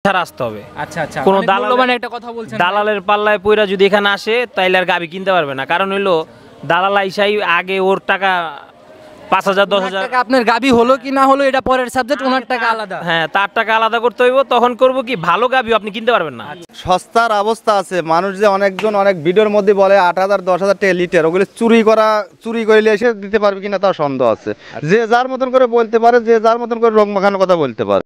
আসতে হবে। আচ্ছা আচ্ছা, কোনো মূল্যবান একটা কথা বলছেন, দালালের পাল্লায় পইরা যদি এখানে আসে তাইলে আর গাবি কিনতে পারবে না। কারণ হইলো দালাল আইসাই আগে ওর টাকা 5,000 10,000 টাকা আপনার গাবি হলো কি না হলো এটা পরের সাবজেক্ট, ওনার টাকা আলাদা। হ্যাঁ, তার টাকা আলাদা করতে হইব। তখন করব কি, ভালো গাবি আপনি কিনতে পারবেন না। সস্তার অবস্থা আছে। মানুষ যে অনেকজন অনেক ভিডিওর মধ্যে বলে 8,000 10,000 টাকা লিটার, ওগুলো চুরি করে এসে দিতে পারবে কিনা তার সন্দেহ আছে। যে যার মতন করে বলতে পারে, যে যার মতন করে রং মাখানোর কথা বলতে পারে।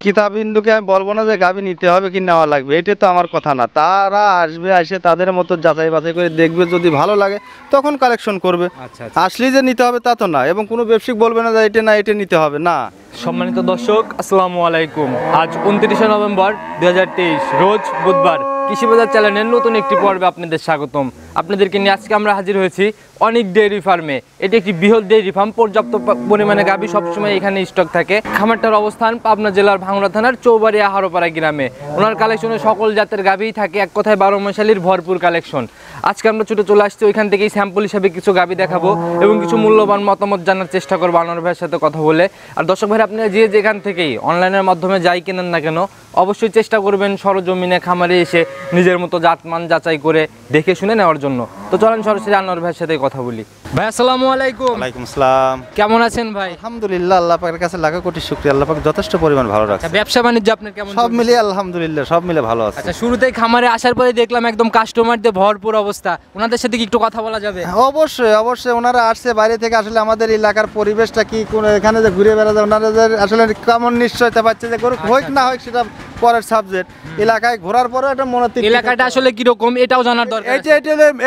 কিতাব হিন্দুকে আমি বলবো না যে গাভী নিতে হবে কি নেওয়া লাগবে, এটা তো আমার কথা না। তারা আসবে, এসে তাদের মতো যাচাই বাছাই করে দেখবে, যদি ভালো লাগে তখন কালেকশন করবে। আচ্ছা, আসলে যে নিতে হবে তা তো না, এবং কোনো ব্যবসায়িক বলবে না যে এটা না এটা নিতে হবে না। সম্মানিত দর্শক, আসসালামু আলাইকুম। আজ 29শে নভেম্বর 2023, রোজ বুধবার। কৃষি বাজার চ্যানেলের নতুন একটি পর্বে আপনাদের স্বাগতম। আপনাদেরকে নিয়ে আজকে আমরা হাজির হয়েছি অনেক ডেইরি ফার্মে। এটি একটি বৃহৎ ডেইরি ফার্ম, পর্যাপ্ত পরিমাণে গাভী সবসময় এখানে স্টক থাকে। খামারটার অবস্থান পাবনা জেলার ভাঙড়া থানার চৌবাড়িয়া হারোপাড়া গ্রামে। ওনার কালেকশনে সকল জাতের গাভীই থাকে, এক কথায় 12 মাসালির ভরপুর কালেকশন। আজকে আমরা ছুটে চলে আসছি ওইখান থেকেই স্যাম্পল হিসাবে কিছু গাভী দেখাবো এবং কিছু মূল্যবান মতামত জানার চেষ্টা করবো আনোয়ার ভাইয়ের সাথে কথা বলে। আর দর্শক ভাই, আপনারা যে যেখান থেকেই অনলাইনের মাধ্যমে যাই কেনেন না কেন, অবশ্যই চেষ্টা করবেন সরজমিনে খামারে এসে নিজের মতো জাতমান যাচাই করে দেখে শুনে নেওয়ার জন্য। তো চলেন সরাসরি আনোয়ার ভাইয়ের সাথে কথা বলি। ভাই আসসালামু আলাইকুম। ওয়ালাইকুম আসসালাম। কেমন আছেন ভাই? আলহামদুলিল্লাহ, আল্লাহ পাকের কাছে লাখো কোটি শুকরিয়া। আল্লাহ পাক যথেষ্ট পরিমাণ ভালো রাখছে। ব্যবসা বাণিজ্য আপনার কেমন? সব মিলিয়ে আলহামদুলিল্লাহ, সব মিলে ভালো আছে। আচ্ছা, শুরুতেই খামারে আসার পরে দেখলাম একদম কাস্টমারদের ভরপুর অবস্থা। ওনাদের সাথে কি একটু কথা বলা যাবে? অবশ্যই অবশ্যই। ওনারা আসছে বাইরে থেকে, আসলে আমাদের এলাকার পরিবেশটা কি, এখানে যে ঘুরে বেড়াতে ওনাদের আসলে কেমন নিশ্চয়তা পাচ্ছে যে গরু হোক না হোক সেটা পরের সাবজেক্ট। এলাকায় ঘোরার পরে এটা মনে হচ্ছে এলাকাটা আসলে কিরকম এটাও জানার দরকার।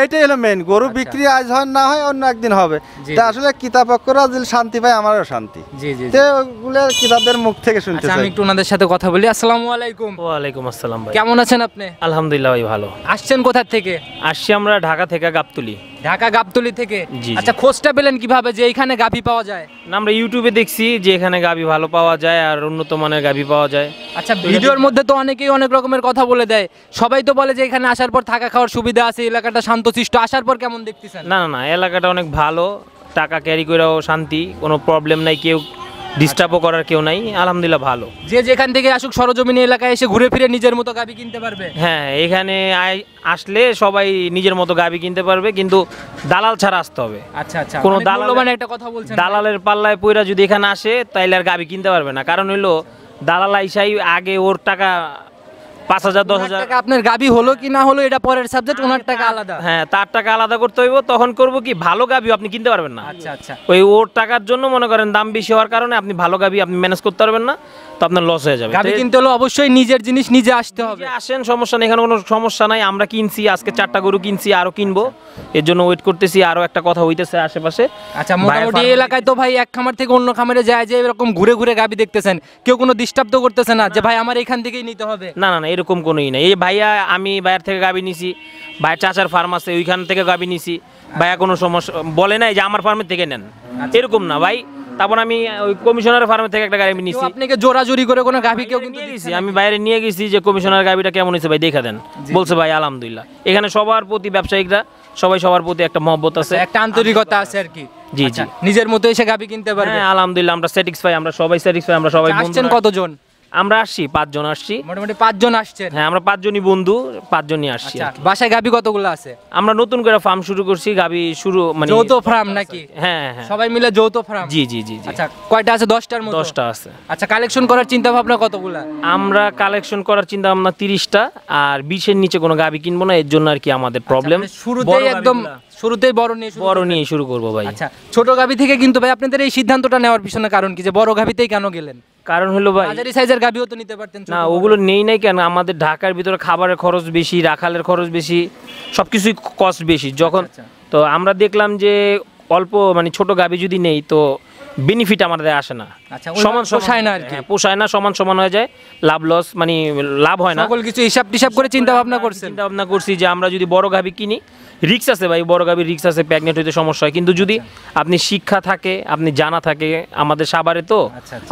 এইটাই হলো মেইন। গরু বিক্রি আজ হয় না হয় অন্য একদিন হবে। তা আসলে কিতাবকরা যদি শান্তি পায়, আমারও শান্তি। জি জি, তো ওগুলো কিতাবদের মুখ থেকে শুনতে চাই। আমি একটু ওনাদের সাথে কথা বলি। আসসালামু আলাইকুম। ওয়ালাইকুম আসসালাম ভাই। কেমন আছেন আপনি? আলহামদুলিল্লাহ ভাই, ভালো। আসছেন কোথা থেকে? আসছি আমরা ঢাকা থেকে, গাবতলী। ঢাকা গাবতলী থেকে? জি। আচ্ছা, খোঁজটা পেলেন কিভাবে যে এখানে গাভী পাওয়া যায়? না, আমরা ইউটিউবে দেখছি যে এখানে গাবি ভালো পাওয়া যায় আর উন্নত মানের গাবি পাওয়া যায়। আচ্ছা, ভিডিওর মধ্যে তো অনেকেই অনেক রকমের কথা বলে দেয়। সবাই তো বলে যে এখানে আসার পর থাকা খাওয়ার সুবিধা আছে, এলাকাটা শান্তশিষ্ট। আসার পর কেমন দেখতেছেন? না না না, এলাকাটা অনেক ভালো। টাকা ক্যারি করেও শান্তি, কোনো প্রবলেম নাই, কেউ ডিস্টার্বও করার কেউ নাই। আলহামদুলিল্লাহ ভালো। যে যেখান থেকে আসুক সরজমিনী এলাকায় এসে ঘুরে ফিরে নিজের মতো গাভী কিনতে পারবে। হ্যাঁ, এখানে আসলে সবাই নিজের মতো গাবি কিনতে পারবে, কিন্তু দালাল ছাড়া আসতে হবে। আচ্ছা আচ্ছা, কোনো মূল্যবান একটা কথা বলছেন। দালালের পাল্লায় পইরা যদি এখানে আসে তাইলে আর গাবি কিনতে পারবে না। কারণ হইলো দালাল আইসাই আগে ওর টাকা 5,000 10,000 টাকা আপনার গাভী হলো কি না হলো এটা পরের সাবজেক্ট, ওনার টাকা আলাদা। হ্যাঁ, তার টাকা আলাদা করতে হইব। তখন করব কি, ভালো গাবি আপনি কিনতে পারবেন না। আচ্ছা আচ্ছা, ওর টাকার জন্য মনে করেন দাম বেশি হওয়ার কারণে আপনি ভালো গাবি আপনি ম্যানেজ করতে পারবেন না, তো আপনার লস হয়ে যাবে। গাভী কিনতে হলে অবশ্যই নিজের জিনিস নিজে আসতে হবে। আসেন, সমস্যা নেই, এখানে কোনো সমস্যা নাই। আমরা কিনছি আজকে 4টা গরু কিনছি, আরো কিনবো, এর জন্য ওয়েট করতেছি। আরো একটা কথা হইতেছে আশেপাশে। আচ্ছা, মোটামুটি এই এলাকায় তো ভাই এক খামার থেকে অন্য খামারে যায় যে এরকম ঘুরে ঘুরে গাভী দেখতেছেন, কেউ কোনো ডিস্টার্ব তো করতেছে না যে ভাই আমার এখান থেকেই নিতে হবে? না না না, এরকম কোনোই নাই। এই ভাইয়া, আমি ভাইয়ার থেকে গাবি নিছি, ভাইয়ের চাচার ফার্ম আছে ওইখান থেকে গাবি নিছি। ভাইয়া কোনো সমস্যা বলে নাই যে আমার ফার্মের থেকে নেন, এরকম না ভাই। তারপর আমি ওই কমিশনারের ফার্মের থেকে একটা গাবি নিছি। আপনাকে জোরাজুরি করে কোনো গাভী কেউ কিন্তু দিয়েছি, আমি বাইরে নিয়ে গেছি যে কমিশনার গাবিটা কেমন হয়েছে ভাই দেখা দেন। বলছে ভাই আলহামদুলিল্লাহ। এখানে সবার প্রতি, ব্যবসায়িকরা সবাই সবার প্রতি একটা মহব্বত আছে, একটা আন্তরিকতা আছে আর কি। জি জি, নিজের মতো এসে গাভী কিনতে পারবে। হ্যাঁ আলহামদুলিল্লাহ, আমরা স্যাটিসফাই, আমরা সবাই স্যাটিসফাই। আমরা সবাই আসছেন কতজন? আমরা আসছি 5 জন আসছি, মোটামুটি 5 জন আসছেন। হ্যাঁ, আমরা 5 জনই বন্ধু, 5 জনই আসছি। বাসায় গাভী কতগুলো আছে? আমরা নতুন করে ফার্ম শুরু করছি, গাভী শুরু মানে যৌথ ফার্ম নাকি? হ্যাঁ হ্যাঁ, সবাই মিলে যৌথ ফার্ম? জি জি জি জি। আচ্ছা, কয়টা আছে? 10টার মতো? 10টা আছে। আচ্ছা, কালেকশন করার চিন্তা ভাবনা কতগুলা? আমরা কালেকশন করার চিন্তা ভাবনা 30টা, আর 20-এর নিচে কোনো গাভী কিনবো না, এর জন্য আর কি আমাদের প্রবলেম। শুরুতেই একদম শুরুতেই বড় নিয়ে শুরু করবো ভাই। আচ্ছা, ছোট গাভী থেকে কিন্তু ভাই আপনাদের এই সিদ্ধান্তটা নেওয়ার পিছনে কারণ কি, যে বড় গাভীতেই কেন গেলেন? কারণ হলো ভাই, মাঝারি সাইজের গাভিও তো নিতে পারতেন। না ওগুলো নেই নাই কেন, আমাদের ঢাকার ভিতরে খাবারের খরচ বেশি, রাখালের খরচ বেশি, সব কিছুই কস্ট বেশি। যখন তো আমরা দেখলাম যে অল্প মানে ছোট গাভী যদি নেই তো বেনিফিট আমাদের আসে না, আচ্ছা, সমান পোষায় না আর কি। হ্যাঁ, পোষায় না, সমান সমান হয়ে যায়, লাভ লস মানে লাভ হয় না। সকল কিছু হিসাব টিসাব করে চিন্তা ভাবনা করছেন। চিন্তা ভাবনা করছি যে আমরা যদি বড় গাভী কিনি, রিক্স আছে ভাই, বড় গাভীর রিক্স আছে, প্রেগনেন্ট হইতে সমস্যা হয়। কিন্তু যদি আপনি শিক্ষা থাকে, আপনি জানা থাকে, আমাদের সাভারে তো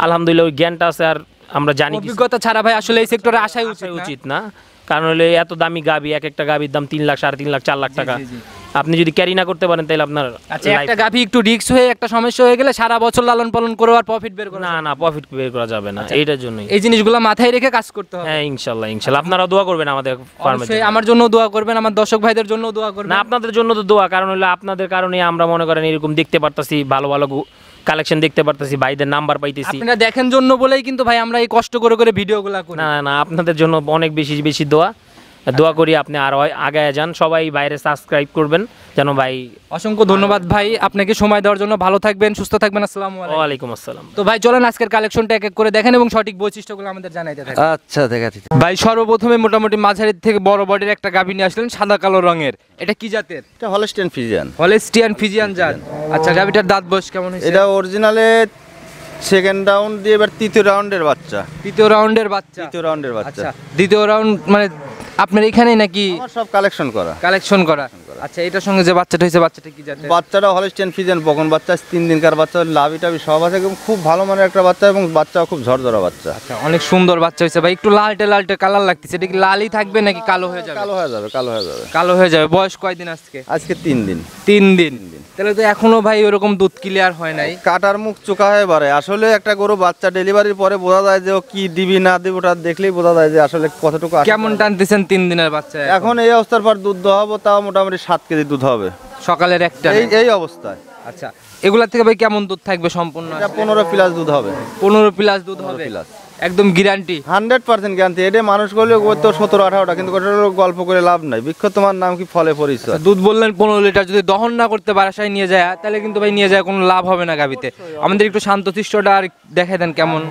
আলহামদুলিল্লাহ ওই জ্ঞানটা আছে, আর আমরা জানি কিছু। অভিজ্ঞতা ছাড়া ভাই আসলে এই সেক্টরে আসাই উচিত না, কারণ হলে এত দামি গাভী, এক একটা গাভীর দাম 3 লাখ, 3.5 লাখ, 4 লাখ টাকা। আপনি যদি ক্যারি না করতে পারেন তাহলে আপনার আচ্ছা, একটা গাভী একটু রিস্ক হয়ে একটা সমস্যা হয়ে গেলে সারা বছর লালন পালন করে আর প্রফিট বের করা না প্রফিট বের করা যাবে না, এইটার জন্যই। এই জিনিসগুলো মাথায় রেখে কাজ করতে হবে। হ্যাঁ ইনশাল্লাহ ইনশাল্লাহ, আপনারা দোয়া করবেন আমাদের ফার্মের অবশ্যই আমার জন্য দোয়া করবেন, আমার দর্শক ভাইদের জন্য দোয়া করবেন। না আপনাদের জন্য তো দোয়া, কারণ হলো আপনাদের কারণে আমরা মনে করেন এরকম দেখতে পারতাছি, ভালো ভালো কালেকশন দেখতে পারতাছি, ভাইদের নাম্বার পাইতেছি। আপনারা দেখেন জন্য বলেই কিন্তু ভাই আমরা এই কষ্ট করে করে ভিডিওগুলো করি। না আপনাদের জন্য অনেক বেশি বেশি দোয়া করি, আপনি আরো আগায় যান, সবাই বাইরে সাবস্ক্রাইব করবেন যেন ভাই। অসংখ্য ধন্যবাদ ভাই আপনাকে সময় দেওয়ার জন্য। ভালো থাকবেন, সুস্থ থাকবেন। আসসালামু আলাইকুম। ওয়ালাইকুম আসসালাম। তো ভাই চলেন আজকের কালেকশনটা এক এক করে দেখেন এবং সঠিক বৈশিষ্ট্যগুলো আমাদের জানাইতে থাকেন। আচ্ছা দেখাচ্ছি। ভাই সর্বপ্রথমে মোটামুটি মাঝারির থেকে বড় বডির একটা গাভী নিয়ে আসলেন, সাদা কালো রঙের। এটা কি জাতের? এটা হলস্টেইন ফ্রিজিয়ান। হলস্টিয়ান ফ্রিজিয়ান জাত। আচ্ছা, গাভীটার দাঁত বয়স কেমন হয়েছে? এটা অরিজিনালে সেকেন্ড রাউন্ড দিয়ে এবার তৃতীয় রাউন্ডের বাচ্চা। তৃতীয় রাউন্ডের বাচ্চা। তৃতীয় রাউন্ডের বাচ্চা। আচ্ছা, দ্বিতীয় রাউন্ড মানে আপনার এখানেই নাকি আমার সব কালেকশন করা। কালেকশন করা? আচ্ছা, এটার সঙ্গে যে বাচ্চাটা হয়েছে, বাচ্চাটা কি জাতের? বাচ্চাটা হলস্টেইন ফ্রিজিয়ান বকন বাচ্চা, 3 দিনকার বাচ্চা, লাভি টাভি সব আছে, এবং খুব ভালো মানের একটা বাচ্চা, এবং বাচ্চাও খুব ঝরঝরা বাচ্চা। আচ্ছা, অনেক সুন্দর বাচ্চা হয়েছে ভাই। একটু লালটে লালটে কালার লাগতেছে, এটা কি লালই থাকবে নাকি কালো হয়ে যাবে? কালো হয়ে যাবে, কালো হয়ে যাবে। কালো হয়ে যাবে। বয়স কয়দিন আজকে? আজকে 3 দিন। 3 দিন। তাহলে তো এখনো ভাই ওরকম দুধ ক্লিয়ার হয় নাই। কাটার মুখ চোখা হয়ে বাড়ে। আসলে একটা গরু বাচ্চা ডেলিভারির পরে বোঝা যায় যে ও কি দিবি না দিবি, ওটা দেখলেই বোঝা যায় যে আসলে কতটুকু আসে। কেমন টানতেছেন 3 দিনের বাচ্চা? এখন এই অবস্থার পর দুধ দোহাবো, তাও মোটামুটি 7 কেজি দুধ হবে সকালের একটা। এই অবস্থায়। আচ্ছা, এগুলা থেকে ভাই কেমন দুধ থাকবে সম্পূর্ণ? এটা 15 প্লাস দুধ হবে। 15 প্লাস দুধ হবে, প্লাস একদম গ্যারান্টি। 100% গ্যারান্টি। এটা মানুষ করলে ওই তো 17-18টা, কিন্তু ওটার গল্প করে লাভ নাই। বৃক্ষ তোমার নাম কি ফলে পরিচয়। দুধ বললেন 15 লিটার, যদি দহন না করতে বাসায় নিয়ে যায় তাহলে কিন্তু ভাই নিয়ে যায় কোনো লাভ হবে না গাবিতে। আমাদের একটু শান্তশিষ্টটা আর দেখাই দেন কেমন।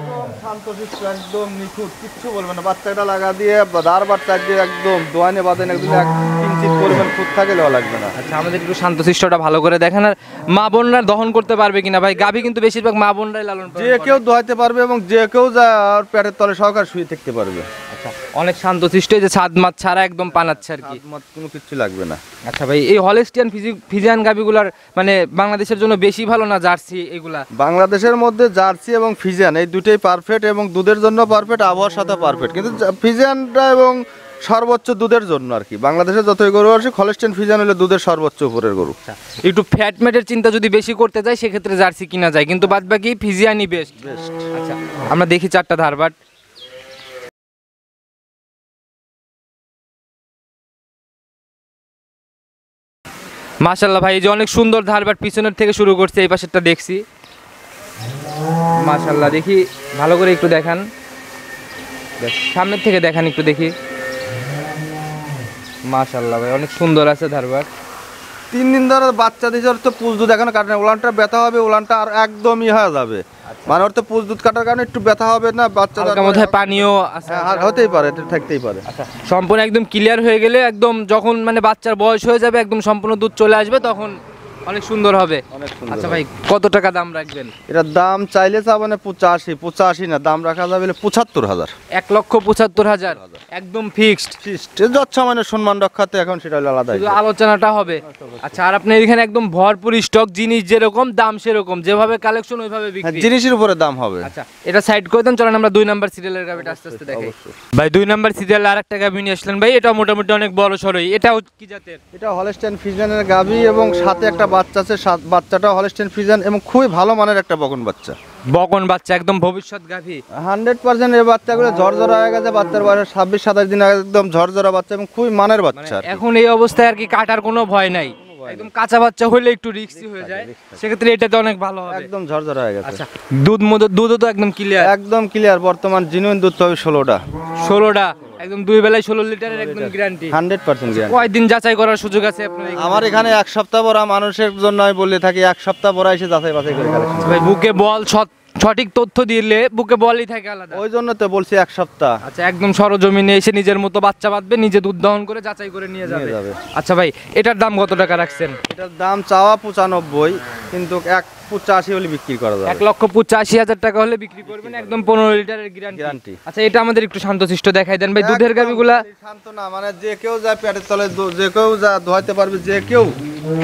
শান্তশিষ্ট একদম নিখুঁত, কিচ্ছু বলবে না। বাচ্চাটা লাগা দিয়ে দাঁড় বাচ্চা দিয়ে একদম দোয়ানে বাঁধেন, একদম 1 ইঞ্চি পরিমাণ খুঁত থাকে দেওয়া লাগবে না। আচ্ছা, আমাদের একটু শান্তশিষ্টটা ভালো করে দেখেন। আর মা বোনরা দহন করতে পারবে কিনা ভাই? গাভী কিন্তু বেশিরভাগ মা বোনরাই লালন পালন যে করে। কেউ দোয়াইতে পারবে, এবং যে কেউ যা আর পেটের তলে সহকার শুয়ে থাকতে পারবে। আচ্ছা, অনেক শান্তশিষ্ট, যে ছাদ মাছ ছাড়া একদম পানাচ্ছে আর কি। কোনো কিছু লাগবে না। আচ্ছা ভাই, এই হলস্টিয়ান ফ্রিজিয়ান গাভীগুলার মানে বাংলাদেশের জন্য বেশি ভালো না জার্সি এগুলা? বাংলাদেশের মধ্যে জার্সি এবং ফিজিয়ান এই দুটোই পারফেক্ট, এবং দুধের জন্য পারফেক্ট, আবহাওয়ার সাথে পারফেক্ট। কিন্তু ফিজিয়ানটা এবং সর্বোচ্চ দুধের জন্য আর কি। বাংলাদেশে যতই গরু আছে, হলস্টেইন ফ্রিজিয়ান হলে দুধের সর্বোচ্চ উপরের গরু। একটু ফ্যাট ম্যাটের চিন্তা যদি বেশি করতে যায় সেক্ষেত্রে জার্সি কিনা যায়, কিন্তু বাদ বাকি ফিজিয়ানই বেস্ট। আচ্ছা, আমরা দেখি 4টা ধারবাট। মাশাআল্লাহ ভাই, এই যে অনেক সুন্দর ধারবাট, পিছনের থেকে শুরু করছে, এই পাশেরটা দেখছি। মাশাআল্লাহ, দেখি ভালো করে একটু দেখান, সামনের থেকে দেখান একটু দেখি। মাশাআল্লাহ ভাই, অনেক সুন্দর আছে ধারবাট। 3 দিন ধরে বাচ্চা দিয়েছে, ওর তো পুজ দুধ এখনো কাটে না। উলানটা ব্যথা হবে, উলানটা আর একদমই হয়ে যাবে। মানে ওর তো পুজ দুধ কাটার কারণে একটু ব্যথা হবে না বাচ্চা। মধ্যে পানিও আছে, হ্যাঁ হতেই পারে, এটা থাকতেই পারে। আচ্ছা, সম্পূর্ণ একদম ক্লিয়ার হয়ে গেলে, একদম যখন মানে বাচ্চার বয়স হয়ে যাবে, একদম সম্পূর্ণ দুধ চলে আসবে, তখন অনেক সুন্দর হবে। অনেক সুন্দর। আচ্ছা ভাই, কত টাকা দাম রাখবেন? এটার দাম চাইলে চাবানে 85 না, দাম রাখা যাবে 75,000। 1,75,000 একদম ফিক্সড। যৎসামান্য সম্মান রক্ষাতে এখন সেটা হলো আলাদা। শুধু আলোচনাটা হবে। আচ্ছা, আর আপনার এখানে একদম ভরপুর স্টক, জিনিস যেরকম দাম সেরকম, যেভাবে কালেকশন ওইভাবে বিক্রি। জিনিসের উপরে দাম হবে। আচ্ছা, এটা সাইড করে দেন, চলেন আমরা 2 নাম্বার সিরিয়ালের গাবিটা আস্তে আস্তে দেখাই। ভাই 2 নাম্বার সিরিয়ালে আরেকটা গাবি নিয়ে আসলেন ভাই, এটা মোটামুটি অনেক বড় সরই। এটাও কি জাতের? এটা হলস্টেইন ফ্রিজিয়ানের গাভী, এবং সাথে একটা বাচ্চা আছে। বাচ্চাটা হলস্টেইন ফ্রিজিয়ান এবং খুবই ভালো মানের একটা বকন বাচ্চা। বকন বাচ্চা, একদম ভবিষ্যৎ গাভী। 100% এই বাচ্চাগুলো ঝরঝরা হয়ে গেছে। বাচ্চার বয়স 26-27 দিন, একদম ঝরঝরা বাচ্চা এবং খুবই মানের বাচ্চা। এখন এই অবস্থায় আর কি কাটার কোনো ভয় নাই, একদম কাঁচা বাচ্চা হলে একটু রিস্কি হয়ে যায়, সেক্ষেত্রে এটাতে অনেক ভালো হবে। একদম ঝরঝরা হয়ে গেছে। আচ্ছা, দুধও তো একদম ক্লিয়ার। একদম ক্লিয়ার। বর্তমান জিনুইন দুধ হবে 16টা। 16টা একদম 2 বেলায় 16 লিটারের একদম গ্যারান্টি। 100% গ্যারান্টি। কয়দিন যাচাই করার সুযোগ আছে আপনার এখানে? আমার এখানে 1 সপ্তাহ পরা মানুষের জন্য আমি বলে থাকি, 1 সপ্তাহ পরা এসে যাচাই বাছাই করে কালেকশন। ভাই বুকে বল সঠিক তথ্য দিলে বুকে বলই থাকে আলাদা। ওই জন্য তো বলছি 1 সপ্তাহ আচ্ছা, একদম সরজমিনে এসে নিজের মতো বাচ্চা বাঁধবে, নিজে দুধ দহন করে যাচাই করে নিয়ে যাবে। যাবে। আচ্ছা ভাই, এটার দাম কত টাকা রাখছেন? এটার দাম চাওয়া 95, কিন্তু 185 হলে বিক্রি করা যাবে। 1,85,000 টাকা হলে বিক্রি করবেন, একদম 15 লিটারের গ্যারান্টি। গ্যারান্টি। আচ্ছা, এটা আমাদের একটু শান্তশিষ্ট দেখাই দেন ভাই, দুধের গাভিগুলা। শান্ত না, মানে যে কেউ যায় পেটের তলে যে কেউ যা ধোয়াইতে পারবে, যে কেউ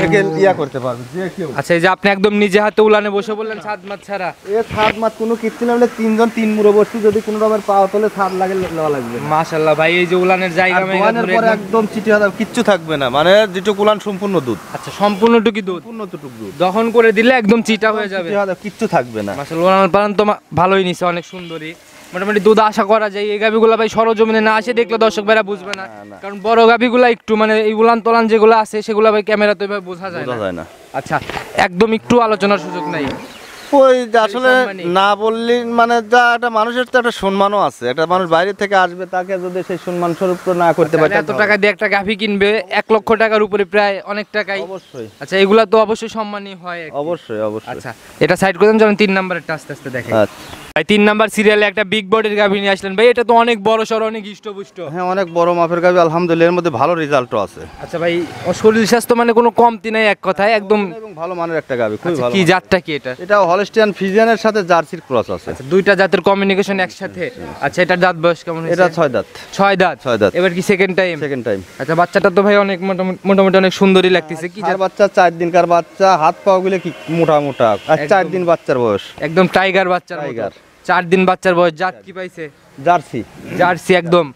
একে ইয়া করতে পারবে, যে কেউ। আচ্ছা, এই যে আপনি একদম নিজে হাতে উলানে বসে বললেন ছাদ মাছ ছাড়া। এ ছাদ মাত কোনো কীর্তি না হলে 3 জন 3 মুড়ো বসছি, যদি কোনো রকমের পাওয়া তলে ছাদ লাগে নেওয়া লাগবে। মাশাআল্লাহ ভাই, এই যে উলানের জায়গা মেগা দোয়ানের ধরে পরে একদম চিটি হাতে কিচ্ছু থাকবে না, মানে যেটুকু কুলান সম্পূর্ণ দুধ, আচ্ছা, সম্পূর্ণটুকু দুধ সম্পূর্ণটুকু দুধ দহন করে দিলে একদম চিটা হয়ে যাবে। চিটি হাতে কিচ্ছু থাকবে না। মাশাআল্লাহ, উলানের পালন তো ভালোই নিছে, অনেক সুন্দরী, মোটামুটি দুধ আশা করা যায়। এই গাভিগুলা ভাই সরজমিনে না আসে দেখলে দর্শক ভাইরা বুঝবে না, কারণ বড় গাভিগুলা একটু মানে এই উলান তোলান যেগুলো আছে সেগুলো ভাই ক্যামেরাতে ভাই বোঝা যায় না। আচ্ছা, একদম একটু আলোচনার সুযোগ নাই। ওই যে আসলে না বললি মানে যা একটা মানুষের তো একটা সম্মানও আছে, একটা মানুষ বাইরে থেকে আসবে, তাকে যদি সেই সম্মান স্বরূপ না করতে পারে, এত টাকা দিয়ে একটা গাভি কিনবে 1 লক্ষ টাকার উপরে, প্রায় অনেক টাকাই। অবশ্যই। আচ্ছা, এগুলা তো অবশ্যই সম্মানই হয়। অবশ্যই অবশ্যই। আচ্ছা, এটা সাইড করে দেন, যখন 3 নাম্বারেরটা আস্তে আস্তে দেখেন। ভাই 3 নাম্বার সিরিয়ালে একটা বিগ বডির গাভি নিয়ে আসলেন ভাই, এটা তো অনেক বড় সর, অনেক হিষ্টপুষ্ট। হ্যাঁ, অনেক বড় মাপের গাভি, আলহামদুলিল্লাহ এর মধ্যে ভালো রেজাল্টও আছে। আচ্ছা ভাই, ওর শরীর স্বাস্থ্য মানে কোনো কমতি নাই এক কথায়, একদম। এবং ভালো মানের একটা গাভি, খুবই আচ্ছা, ভালো। কি জাতটা কি এটা? এটা হলস্টিয়ান ফ্রিজিয়ানের সাথে জার্সির ক্রস আছে। আচ্ছা, দুইটা জাতের কমিউনিকেশন একসাথে। আচ্ছা, এটার দাঁত বয়স কেমন হয়েছে? এটা 6 দাঁত। 6 দাঁত। 6 দাঁত। এবার কি সেকেন্ড টাইম? Second time. আচ্ছা, বাচ্চাটা তো ভাই অনেক মোটামুটি অনেক সুন্দরই লাগতেছে। কি আর বাচ্চা 4 দিনকার বাচ্চা, হাত পা গুলো কি মোটা মোটা, আর 4 দিন বাচ্চার বয়স। একদম টাইগার বাচ্চার মতো। টাইগার। 4 দিন বাচ্চার বয়স। জাত কি পাইছে? জার্সি। জার্সি একদম।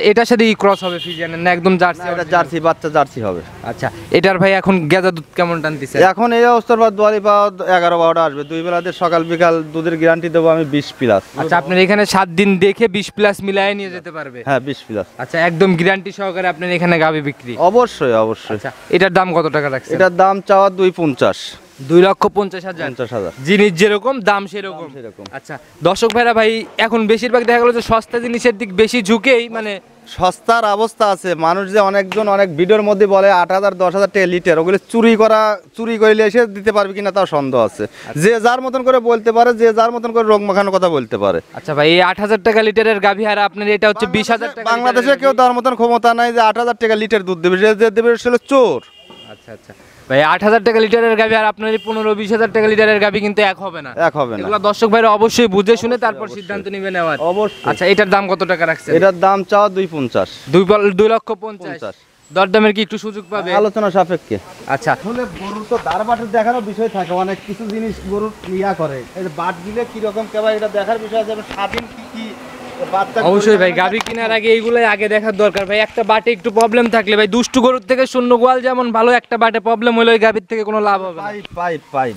এটার সাথে ই ক্রস হবে ফিজিয়ানের না, একদম জার্সি? এটা জার্সি বাচ্চা, জার্সি হবে। আচ্ছা, এটার ভাই এখন গেজা দুধ কেমন টানতেছে? এখন এই অবস্থার পর দোয়ালি পাওয়া 11-12টা আসবে, 2 বেলাতে সকাল বিকাল দুধের গ্যারান্টি দেবো আমি 20+। আচ্ছা, আপনার এখানে 7 দিন দেখে 20+ মিলায় নিয়ে যেতে পারবে? হ্যাঁ, 20+। আচ্ছা, একদম গ্যারান্টি সহকারে আপনার এখানে গাভি বিক্রি? অবশ্যই অবশ্যই। আচ্ছা, এটার দাম কত টাকা রাখছেন? এটার দাম চাওয়া 250। 2,50,000। 50,000। জিনিস যেরকম দাম সেরকম। আচ্ছা, দর্শক ভাইরা ভাই এখন বেশিরভাগ দেখা গেল যে সস্তা জিনিসের দিক বেশি ঝুঁকেই, মানে সস্তার অবস্থা আছে। মানুষ যে অনেকজন অনেক ভিডিওর মধ্যে বলে 8,000 10,000 টাকা লিটার, ওগুলো চুরি করে এসে দিতে পারবে কিনা তাও সন্দেহ আছে। যে যার মতন করে বলতে পারে, যে যার মতন করে রোগ মাখানো কথা বলতে পারে। আচ্ছা ভাই, এই 8,000 টাকা লিটারের গাভি আর আপনার এটা হচ্ছে 20,000 টাকা। বাংলাদেশে কেউ তার মতন ক্ষমতা নাই যে 8,000 টাকা লিটার দুধ দেবে, যে দেবে সে হলো চোর। আচ্ছা আচ্ছা ভাই, 8,000 টাকা লিটারের গাভি আর আপনার 15-20,000 টাকা লিটারের গাভি কিন্তু এক হবে না। এক হবে না। এগুলো দর্শক ভাইরা অবশ্যই বুঝে শুনে তারপর সিদ্ধান্ত নেবে নেওয়ার। অবশ্যই। আচ্ছা, এটার দাম কত টাকা রাখছেন? এটার দাম চাওয়া 250। 2,50,000। দরদামের কি একটু সুযোগ পাবে? আলোচনা সাপেক্ষে। আচ্ছা, আসলে গরুর তো দাঁড়বাটের দেখারও বিষয় থাকে, অনেক কিছু জিনিস গরুর ইয়া করে, এই যে বাট দিলে কিরকম কেবা এটা দেখার বিষয় আছে, স্বাধীন কি কি বাচ্চা। অবশ্যই ভাই, গাভি কেনার আগে এইগুলাই আগে দেখার দরকার ভাই। একটা বাটে একটু প্রবলেম থাকলে ভাই, দুষ্টু গরুর থেকে শূন্য গোয়াল যেমন ভালো, একটা বাটে প্রবলেম হলে ওই গাভির থেকে কোনো লাভ হবে না। Pipe pipe pipe.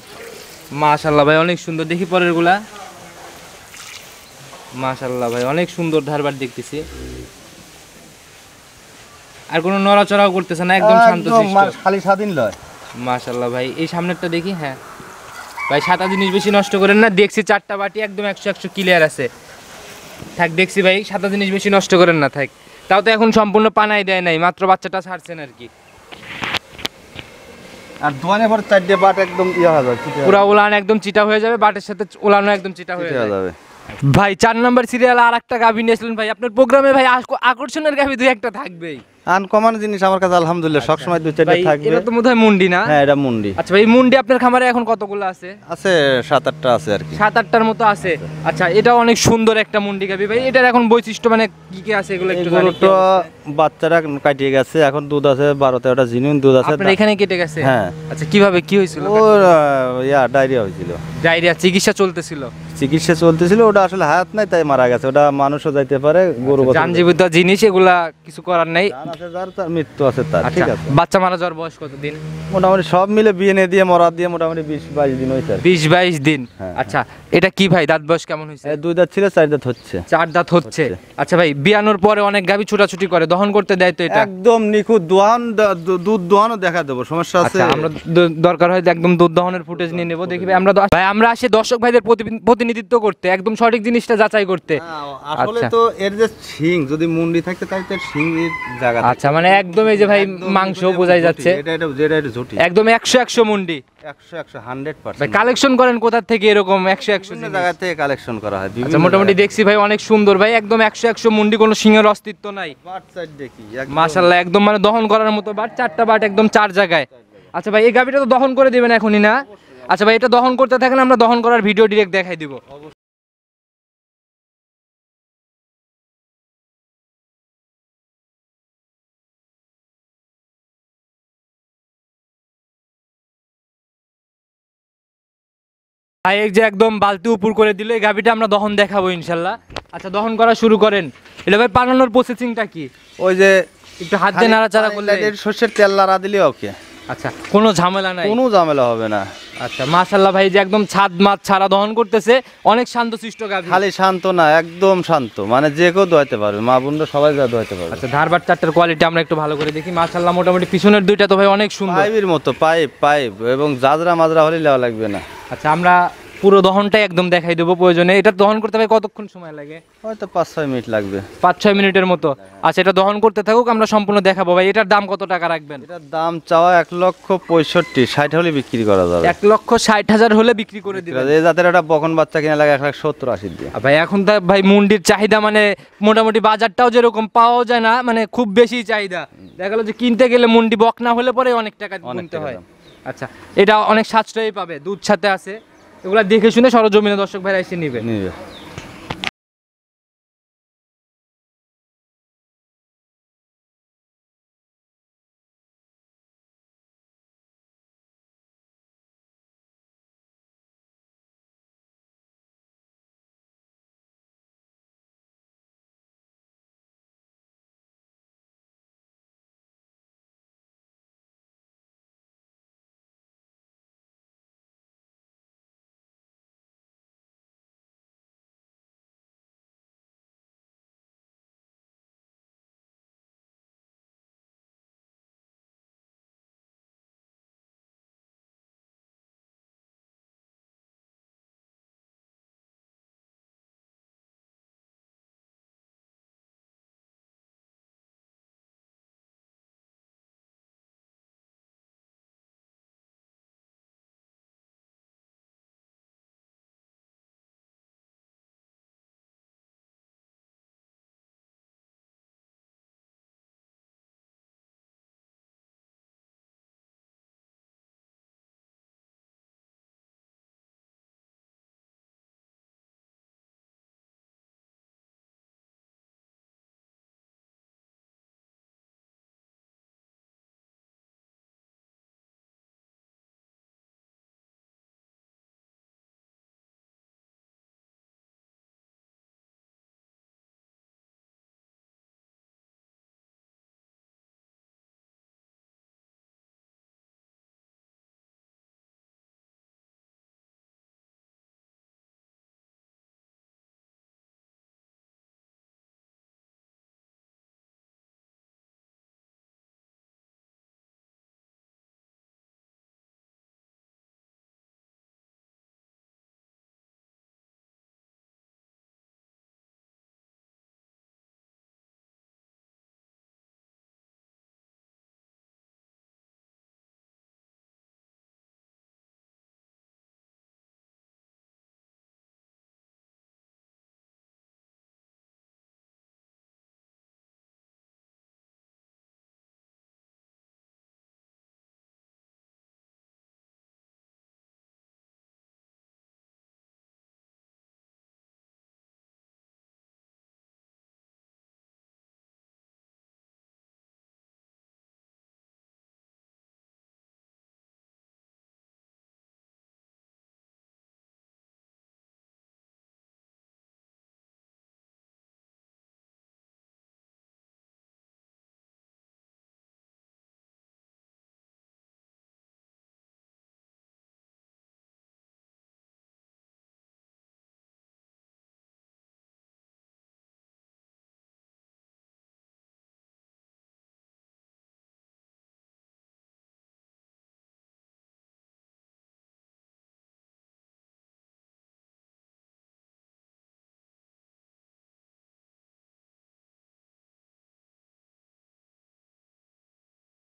মাশাআল্লাহ ভাই, অনেক সুন্দর। দেখি পরের গুলা। মাশাআল্লাহ ভাই, অনেক সুন্দর ধারবার দেখতেছি। আর কোনো নড়াচড়াও করতেছে না, একদম শান্তশিষ্ট, খালি স্বাধীন লয়। মাশাআল্লাহ ভাই, এই সামনেরটা দেখি। হ্যাঁ ভাই, 7টা জিনিস বেশি নষ্ট করেন না। দেখছি 4টা বাটি একদম 100 ক্লিয়ার আছে। থাক, দেখছি ভাই 7টা জিনিস বেশি নষ্ট করেন না, থাক। তাও তো এখন সম্পূর্ণ পানাই দেয় নাই, মাত্র বাচ্চাটা ছাড়ছেন আর কি। আর দোয়ানে পর 4টে বাট একদম ইয়া হয়ে যাবে, পুরা উলান একদম চিটা হয়ে যাবে, বাটের সাথে উলানও একদম চিটা হয়ে যাবে। ভাই 4 নাম্বার সিরিয়াল আর একটা গাভি নিয়েছিলেন ভাই আপনার প্রোগ্রামে ভাই, আকর্ষণের গাভি 2-1টা থাকবেই। আনকমন জিনিস আমার কাছে আলহামদুলিল্লাহ সবসময় 2-4টা থাকবে। এটা তো বোধহয় মুন্ডি না? হ্যাঁ, এটা মুন্ডি। আচ্ছা ভাই, মুন্ডি আপনার খামারে এখন কতগুলো আছে? আছে 7-8টা আছে আর কি। 7-8টার মতো আছে। আচ্ছা, এটা অনেক সুন্দর একটা মুন্ডি গাভি ভাই। এটার এখন বৈশিষ্ট্য মানে কি কি আছে এগুলো একটু জানি। গরুটা বাচ্চারা কাটিয়ে গেছে, এখন দুধ আছে 12-13টা জিনুইন দুধ আছে। আপনার এখানে কেটে গেছে? হ্যাঁ। আচ্ছা, কিভাবে কি হয়েছিল? ওর ডায়রিয়া হয়েছিল। ডায়রিয়া চিকিৎসা চলতেছিল? চিকিৎসা চলতেছিল, ওটা আসলে হায়াত নাই তাই মারা গেছে। ওটা মানুষও যাইতে পারে, গরু জানজীবিত জিনিস, এগুলা কিছু করার নাই। তার মৃত্যু আছে তার। ঠিক আছে। বাচ্চা মারা যাওয়ার বয়স কতদিন? মোটামুটি সব মিলে বিয়ে দিয়ে মরা দিয়ে মোটামুটি 20-22 দিন হয়েছে। 20-22 দিন। হ্যাঁ। আচ্ছা, এটা কি ভাই, দাঁত বয়স কেমন হয়েছে? 2 দাঁত ছিল, 4 দাঁত হচ্ছে। 4 দাঁত হচ্ছে। আচ্ছা ভাই, বিয়ানোর পরে অনেক গাভী ছুটাছুটি করে, দহন করতে দেয় তো এটা? একদম নিখুঁত দোয়ান, দুধ দোয়ানও দেখা দেবো, সমস্যা আছে। আচ্ছা, আমরা দরকার হয় একদম দুধ দহনের ফুটেজ নিয়ে নেবো, দেখি ভাই। আমরা আসি দর্শক ভাইদের প্রতিনিয়ত প্রতিনিধিত্ব করতে, একদম সঠিক জিনিসটা যাচাই করতে। আসলে আচ্ছা। তো এর যে শিং যদি মুন্ডি থাকতে তাই তো শিং এর জায়গা থাকে। আচ্ছা, মানে একদম এই যে ভাই একদম মাংস যেটা বোঝাই ঝুটি, যাচ্ছে, যেটা ঝুটি একদম 100 মুন্ডি। 100 ভাই 100% কালেকশন করেন কোথা থেকে এরকম 100 বিভিন্ন জিনিস? জায়গা থেকে কালেকশন করা হয়। আচ্ছা, মোটামুটি দেখছি ভাই অনেক সুন্দর ভাই, একদম 100 মুন্ডি, কোনো সিংহের অস্তিত্ব নাই। বাট সাইড দেখি মাশাআল্লাহ, একদম মানে দহন করার মতো বাট, 4টা বাট একদম 4 জায়গায়। আচ্ছা ভাই, এই গাভিটা তো দহন করে দিবেন এখনই না? আচ্ছা ভাই, এটা দহন করতে থাকেন, আমরা দহন করার ভিডিও ডিরেক্ট দেখাই দিব। ভাই এই যে একদম বালতি উপর করে দিল, এই গাভিটা আমরা দহন দেখাবো ইনশাল্লাহ। আচ্ছা, দহন করা শুরু করেন। এটা ভাই পানানোর প্রসেসিংটা কি? ওই যে একটু হাত দিয়ে নাড়াচাড়া করলে? সর্ষের তেল লাড়া দিলে ওকে, আচ্ছা, কোনো ঝামেলা নাই? কোনো ঝামেলা হবে না। আচ্ছা মাশাআল্লাহ ভাই, যে একদম ছাদ মাছ ছাড়া দহন করতেছে, অনেক শান্তশিষ্ট গাভী। খালি শান্ত না, একদম শান্ত, মানে যে কেউ দোয়াইতে পারবে, মা বোনরা সবাই যা দোয়াইতে পারবে। আচ্ছা, ধারবাট 4টার কোয়ালিটি আমরা একটু ভালো করে দেখি। মাশাআল্লাহ, মোটামুটি পিছনের দুইটা তো ভাই অনেক সুন্দর। পাইপের মতো, পাইপ পাইপ এবং জাজরা মাজরা হলে লেওয়া লাগবে না। আচ্ছা, আমরা পুরো দহনটাই একদম দেখাই দেবো প্রয়োজনে। এটা দহন করতে ভাই কতক্ষণ সময় লাগে? হয়তো 5-6 মিনিট লাগবে। 5-6 মিনিটের মতো। আচ্ছা, এটা দহন করতে থাকুক, আমরা সম্পূর্ণ দেখাবো। ভাই এটার দাম কত টাকা রাখবেন? এটার দাম চাওয়া 1,65,000, 60 হলে বিক্রি করা যাবে। 1,60,000 হলে বিক্রি করে দিবেন? এই জাতের একটা বকন বাচ্চা কিনা লাগে 1,70,80 দিয়ে। ভাই এখন তো ভাই মুন্ডির চাহিদা মানে মোটামুটি বাজারটাও যেরকম পাওয়া যায় না, মানে খুব বেশি চাহিদা। দেখা গেল যে কিনতে গেলে মুন্ডি বক না হলে পরে অনেক টাকা অনেক গুনতে টাকা হয়। দাম। আচ্ছা, এটা অনেক সাশ্রয়ী পাবে, দুধ সাথে আছে, এগুলা দেখে শুনে সরজমিনে দর্শক ভাইরা এসে নিবে। নিবে।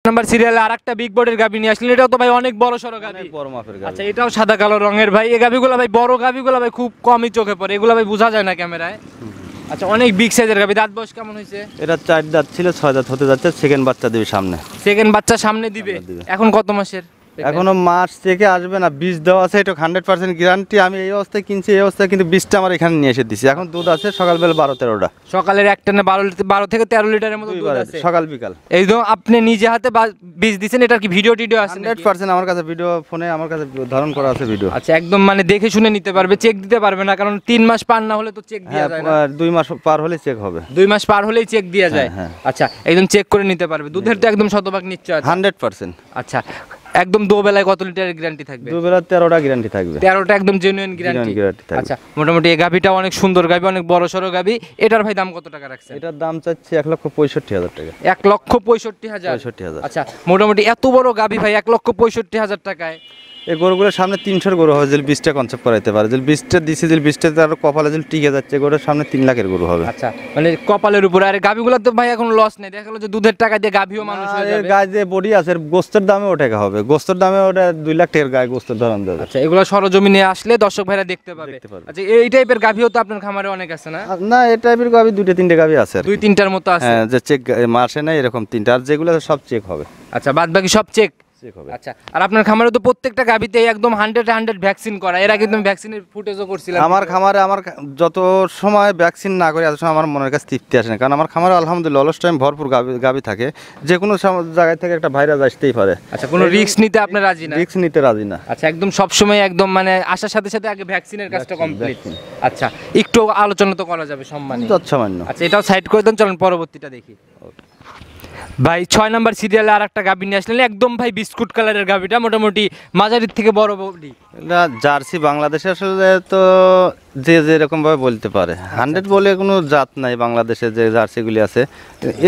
নাম্বার সিরিয়ালে আরেকটা বিগ বডির গাভী নিয়ে আসলেন, এটাও তো ভাই অনেক বড় সড়ো গাভী। অনেক বড় মাপের গাভী। আচ্ছা, এটাও সাদা কালো রঙের ভাই। এই গাভীগুলো ভাই বড় গাভীগুলো ভাই খুব কমই চোখে পড়ে, এগুলো ভাই বোঝা যায় না ক্যামেরায়। আচ্ছা, অনেক বিগ সাইজের গাভী। দাঁত বয়স কেমন হয়েছে? এটা 4 দাঁত ছিল, 6 দাঁত হতে যাচ্ছে, সেকেন্ড বাচ্চা দিবে সামনে। সেকেন্ড বাচ্চা সামনে দিবে। এখন কত মাসের? এখনো মাস থেকে আসবে না, বীজ দেওয়া আছে, এটা 100% গ্যারান্টি। আমি এই অবস্থায় কিনছি, এই অবস্থায় কিন্তু বীজটা আমার এখানে নিয়ে এসে দিছি। এখন দুধ আছে সকালবেলা 12-13টা, সকালের একটানে 12 থেকে 13 লিটারের মতো দুধ দুইবার আছে। সকাল বিকাল। এই তো আপনি নিজে হাতে বীজ দিছেন, এটার কি ভিডিও টিডিও আছে নাকি? 100% আমার কাছে ভিডিও, ফোনে আমার কাছে ধারণ করা আছে ভিডিও। আচ্ছা, একদম মানে দেখে শুনে নিতে পারবে, চেক দিতে পারবে না, কারণ 3 মাস পার না হলে তো চেক দেওয়া হ্যাঁ, যায় না। 2 মাস পার হলে চেক হবে। 2 মাস পার হলেই চেক দেওয়া যায়। হ্যাঁ। আচ্ছা, একদম চেক করে নিতে পারবে। দুধের তো একদম শতভাগ নিশ্চয় আছে। 100%। আচ্ছা, একদম দুবেলায় কত লিটারের গ্যারান্টি থাকবে? দুবেলা 13টা গ্যারান্টি থাকবে। 13টা একদম জেনুইন গ্যারান্টি। guarantee থাকবে। আচ্ছা, মোটামুটি এই গাভিটা অনেক সুন্দর গাভি, অনেক বড় সড়ো গাভি। এটার ভাই দাম কত টাকা রাখছেন? এটার দাম চাচ্ছি 1,65,000 টাকা। 1,65,000। 65,000। আচ্ছা, মোটামুটি এত বড় গাভি ভাই 1,65,000 টাকায়। এই গরুগুলোর সামনে 300 গরু হবে, যে বীজটা কনসেপ্ট করাইতে পারে, যে বীজটা দিছে, যে বীজটা তার কপালে যে টিকে যাচ্ছে, গরুর সামনে 3 লাখের গরু হবে। আচ্ছা, মানে কপালের উপরে। আর গাভিগুলো তো ভাই এখন লস নেই, দেখা গেলো যে দুধের টাকা দিয়ে গাভিও মানুষ হয়ে যাবে। গায়ে যে বডি আছে, গোস্তের দামে ওটা হবে, গোস্তের দামে ওটা 2 লাখ টাকার গায়ে গোস্তের ধরন দেবে। আচ্ছা, এগুলো সরজমিনে আসলে দর্শক ভাইরা দেখতে পাবে। দেখতে পারবে। আচ্ছা, এই টাইপের গাভিও তো আপনার খামারে অনেক আছে না? না, এই টাইপের গাভি 2-3টে গাভি আছে আর কি। 2-3টার মতো আছে। হ্যাঁ, যে চেক মাসে নাই এরকম 3টা, আর যেগুলো আছে সব চেক হবে। আচ্ছা, বাদ বাকি সব চেক। চেক হবে। আচ্ছা, আর আপনার খামারে তো প্রত্যেকটা গাভিতে একদম 100 ভ্যাকসিন করা। এর আগে তুমি ভ্যাকসিনের ফুটেজও করছিলাম। আমার খামারে যত সময় ভ্যাকসিন না করি, এত সময় আমার মনের কাছে তৃপ্তি আসে না, কারণ আমার খামারে আলহামদুলিল্লাহ অলস টাইম ভরপুর গাভি থাকে, যে কোনো জায়গায় থেকে একটা ভাইরাস আসতেই পারে। আচ্ছা, কোনো রিস্ক নিতে আপনি রাজি না? রিস্ক নিতে রাজি না। আচ্ছা, একদম সব সময় একদম মানে আসার সাথে সাথে আগে ভ্যাকসিনের কাজটা কমপ্লিট। আচ্ছা, একটু আলোচনা তো করা যাবে সম্মানী। যৎসামান্য। আচ্ছা, এটাও সাইড করে দেন, চলুন পরবর্তীটা দেখি। ভাই 6 নাম্বার সিরিয়ালে আর একটা গাভি নিয়ে আসলেন, একদম ভাই বিস্কুট কালারের গাভিটা, মোটামুটি মাঝারির থেকে বড় বডি। এটা জার্সি। বাংলাদেশে আসলে তো যে যেরকম ভাবে বলতে পারে, 100 বলে কোনো জাত নাই বাংলাদেশে। যে জার্সিগুলি আছে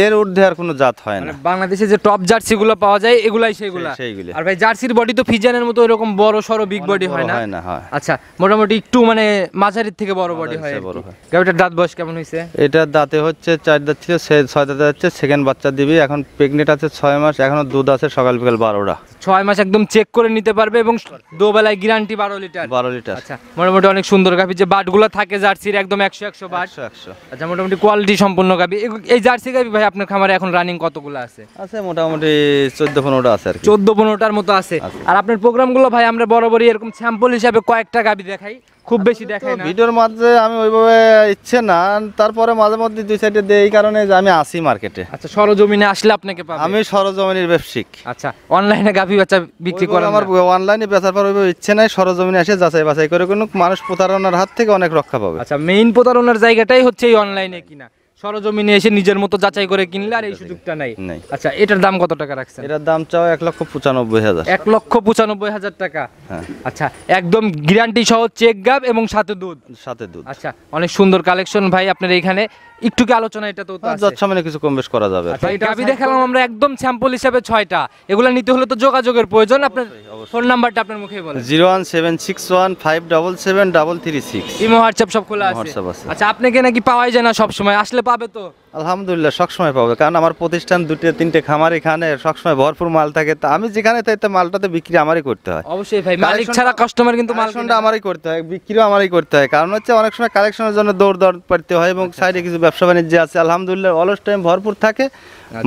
এর ঊর্ধ্বে আর কোনো জাত হয় মানে না। বাংলাদেশে যে টপ জার্সি গুলো পাওয়া যায় এগুলাই সেগুলা। সেইগুলি। আর ভাই জার্সির বডি তো ফিজিয়ানের মতো এরকম বড় সরো বিগ বডি হয় না। হয় না, হয়। আচ্ছা, মোটামুটি একটু মানে মাঝারির থেকে বড় বডি হয়। মাঝারির থেকে বড় হয়। গাভিটার দাঁত বয়স কেমন হয়েছে? এটার দাঁতে হচ্ছে 4 দাঁত ছিল, 6 দাঁতে হচ্ছে, সেকেন্ড বাচ্চা দিবি। এখন প্রেগনেন্ট আছে 6 মাস, এখনো দুধ আছে সকাল বিকাল 12টা। 6 মাস একদম চেক করে নিতে পারবে এবং দুবেলায় গ্যারান্টি 12 লিটার। 12 লিটার। আচ্ছা, মোটামুটি অনেক সুন্দর গাভি। যে বাটগুলো থাকে জার্সির একদম 100 বাট। 100। আচ্ছা, মোটামুটি কোয়ালিটি সম্পূর্ণ গাভি। এই জার্সি গাভি ভাই আপনার খামারে এখন রানিং কতগুলো আছে? আছে মোটামুটি 14-15টা আছে আর কি। 14-15টার মতো আছে। আর আপনার প্রোগ্রামগুলো ভাই আমরা বরাবরই এরকম স্যাম্পল হিসাবে কয়েকটা গাভি দেখাই, খুব বেশি দেখাই না। ভিডিওর মাঝে আমি ওইভাবে ইচ্ছে না, তারপরে মাঝে মধ্যে 2-4টে দেই, এই কারণে যে আমি আসি মার্কেটে। আচ্ছা, সরজমিনে আসলে আপনাকে পাবে। আমি সরজমিনের ব্যবসায়িক। আচ্ছা, অনলাইনে গাভি বাচ্চা বিক্রি করেন আমার না? অনলাইনে বেচার পর ওইভাবে ইচ্ছে নাই, সরজমিনে এসে যাচাই বাছাই করে কোনো মানুষ প্রতারণার হাত থেকে অনেক রক্ষা পাবে। আচ্ছা, মেইন প্রতারণার জায়গাটাই হচ্ছে এই অনলাইনে কিনা। সরজমিনে এসে নিজের মতো যাচাই করে কিনলে আর এই সুযোগটা নাই। নাই। আচ্ছা, এটার দাম কত টাকা রাখছেন? এটার দাম চাও 1,95,000। 1,95,000 টাকা। হ্যাঁ। আচ্ছা, একদম গ্যারান্টি সহ চেক গাব এবং সাথে দুধ। সাথে দুধ। আচ্ছা, অনেক সুন্দর কালেকশন ভাই আপনার এইখানে। একটু কি আলোচনা এটা তো আছে? যৎসামান্য কিছু কম বেশ করা যাবে। আচ্ছা, এটা গাভি দেখালাম আমরা একদম স্যাম্পল হিসাবে 6টা। এগুলা নিতে হলে তো যোগাযোগের প্রয়োজন। আপনার ফোন নাম্বারটা আপনার মুখে বলেন। 01761573336। ইমো হোয়াটসঅ্যাপ সব খোলা আছে? হোয়াটসঅ্যাপ আছে। আচ্ছা, আপনাকে নাকি পাওয়াই যায় না সব সময়, আসলে পাবে তো? আলহামদুলিল্লাহ সবসময় পাবে, কারণ আমার প্রতিষ্ঠান 2-3টে খামার এখানে সবসময় ভরপুর মাল থাকে। তা আমি যেখানে তাই মালটাতে বিক্রি আমারই করতে হয়। অবশ্যই ভাই, মালিক ছাড়া কাস্টমার কিন্তু মাল কালেকশনটা আমারই করতে হয়, বিক্রিও আমারই করতে হয়। কারণ হচ্ছে অনেক সময় কালেকশনের জন্য দৌড় পড়তে হয়, এবং সাইডে কিছু ব্যবসা বাণিজ্য আছে। আলহামদুলিল্লাহ অলস টাইম ভরপুর থাকে।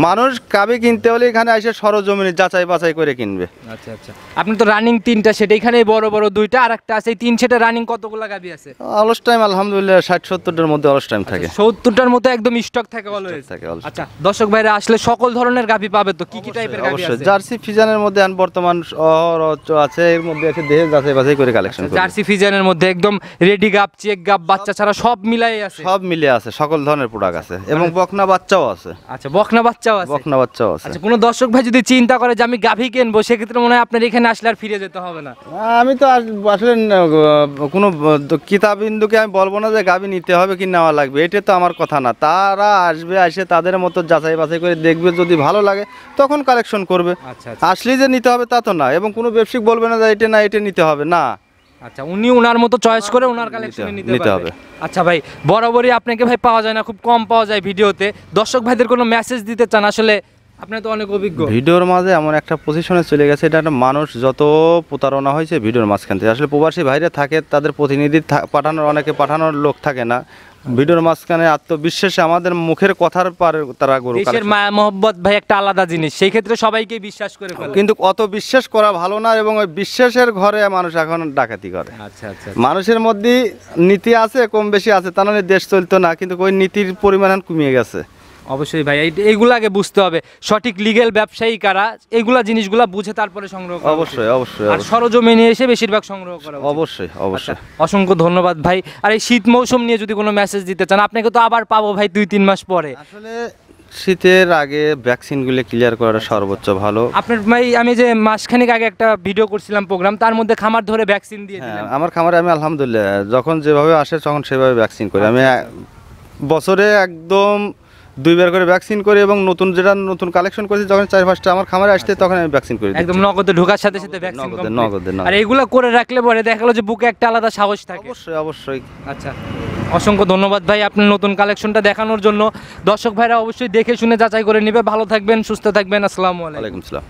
মানুষ গাভি কিনতে হলে এখানে এসে সরজমিনে যাচাই বাছাই করে কিনবে। আচ্ছা আচ্ছা, আপনি তো রানিং 3টা সেট, এখানেই বড় বড় 2টা আর একটা আছে। এই 3 সেটে রানিং কতগুলা গাভি আছে? অলস টাইম আলহামদুলিল্লাহ 60-70টার মধ্যে অলস টাইম থাকে। 70টার মতো একদম স্টক থাকে অলওয়েজ। থাকে অলস। আচ্ছা, দর্শক ভাইরা আসলে সকল ধরনের গাভি পাবে তো? কি কি টাইপের গাভি অবশ্যই আছে? জার্সি ফিজানের মধ্যে এখন বর্তমান আছে, এর মধ্যে আছে দেহে যাচাই বাছাই করে কালেকশন করে। জার্সি ফিজানের মধ্যে একদম রেডি গাব, চেক গাব, বাচ্চা ছাড়া সব মিলাই আছে। সব মিলে আছে, সকল ধরনের প্রোডাক্ট আছে, এবং বকনা বাচ্চাও আছে। আচ্ছা, বকনা বাচ্চাও আছে? বকনা বাচ্চাও আছে। আচ্ছা, কোনো দর্শক ভাই যদি চিন্তা করে যে আমি গাভি কিনবো, সেক্ষেত্রে মনে হয় আপনার এখানে আসলে আর ফিরে যেতে হবে না। আমি তো আসলে কোনো কিতাবিন্দুকে আমি বলবো না যে গাভি নিতে হবে কি নেওয়া লাগবে, এটা তো আমার কথা না। তারা আসবে, এসে তাদের মতো যাচাই বাছাই করে দেখবে, যদি ভালো লাগে তখন কালেকশন করবে। আচ্ছা আচ্ছা। আসলে যে নিতে হবে তা তো না, এবং কোনো ব্যবসায়িক বলবে না যে এটা না এটা নিতে হবে না। আচ্ছা, উনি ওনার মতো চয়েস করে ওনার কালেকশনে নিতে হবে। আচ্ছা ভাই, বরাবরই আপনাকে ভাই পাওয়া যায় না, খুব কম পাওয়া যায় ভিডিওতে। দর্শক ভাইদের কোনো মেসেজ দিতে চান আসলে আপনার তো অনেক অভিজ্ঞ। ভিডিওর মাঝে এমন একটা পজিশনে চলে গেছে, এটা একটা মানুষ যত প্রতারণা হয়েছে ভিডিওর মাঝখান থেকে। আসলে প্রবাসী ভাইরা থাকে, তাদের প্রতিনিধি পাঠানোর, অনেকে পাঠানোর লোক থাকে না। ভিডিওর মাঝখানে আত্মবিশ্বাসে আমাদের মুখের কথার পার তারা গরু দেশের মায়া মহব্বত ভাই একটা আলাদা জিনিস, সেই ক্ষেত্রে সবাইকে বিশ্বাস করে ফেলে। কিন্তু অত বিশ্বাস করা ভালো না, এবং ওই বিশ্বাসের ঘরে মানুষ এখন ডাকাতি করে। আচ্ছা আচ্ছা। মানুষের মধ্যে নীতি আছে, কম বেশি আছে, তা নাহলে দেশ চলতো না, কিন্তু ওই নীতির পরিমাণ এখন কমিয়ে গেছে। অবশ্যই ভাই, এইগুলো আগে বুঝতে হবে, সঠিক লিগ্যাল ব্যবসায়ী কারা, এইগুলা জিনিসগুলা বুঝে তারপরে সংগ্রহ করা উচিত। অবশ্যই অবশ্যই আর সরজমিনে এসে বেশিরভাগ সংগ্রহ করা উচিত। অবশ্যই অবশ্যই। অসংখ্য ধন্যবাদ ভাই। আর এই শীত মৌসুম নিয়ে যদি কোনো মেসেজ দিতে চান, আপনাকে তো আবার পাবো ভাই 2-3 মাস পরে। আসলে শীতের আগে ভ্যাকসিনগুলো ক্লিয়ার করাটা সর্বোচ্চ ভালো। আপনার ভাই আমি যে মাসখানেক আগে একটা ভিডিও করছিলাম প্রোগ্রাম, তার মধ্যে খামার ধরে ভ্যাকসিন দিয়ে হ্যাঁ, দিলেন। আমার খামারে আমি আলহামদুলিল্লাহ যখন যেভাবে আসে তখন সেভাবে ভ্যাকসিন করি। আমি বছরে একদম 2 বার করে ভ্যাকসিন করি, এবং নতুন যেটা নতুন কালেকশন করেছি যখন 4-5টা আমার খামারে আসতে, তখন আমি ভ্যাকসিন করি। একদম নগদে ঢোকার সাথে সাথে ভ্যাকসিন নগদে, কমপ্লিট। নগদে, নগদে। আর এইগুলো করে রাখলে পরে দেখা গেলো যে বুকে একটা আলাদা সাহস থাকে। অবশ্যই অবশ্যই। আচ্ছা, অসংখ্য ধন্যবাদ ভাই আপনার নতুন কালেকশনটা দেখানোর জন্য। দর্শক ভাইরা অবশ্যই দেখে শুনে যাচাই করে নেবে। ভালো থাকবেন, সুস্থ থাকবেন। আসসালামু আলাইকুম। ওয়ালাইকুম আসসালাম।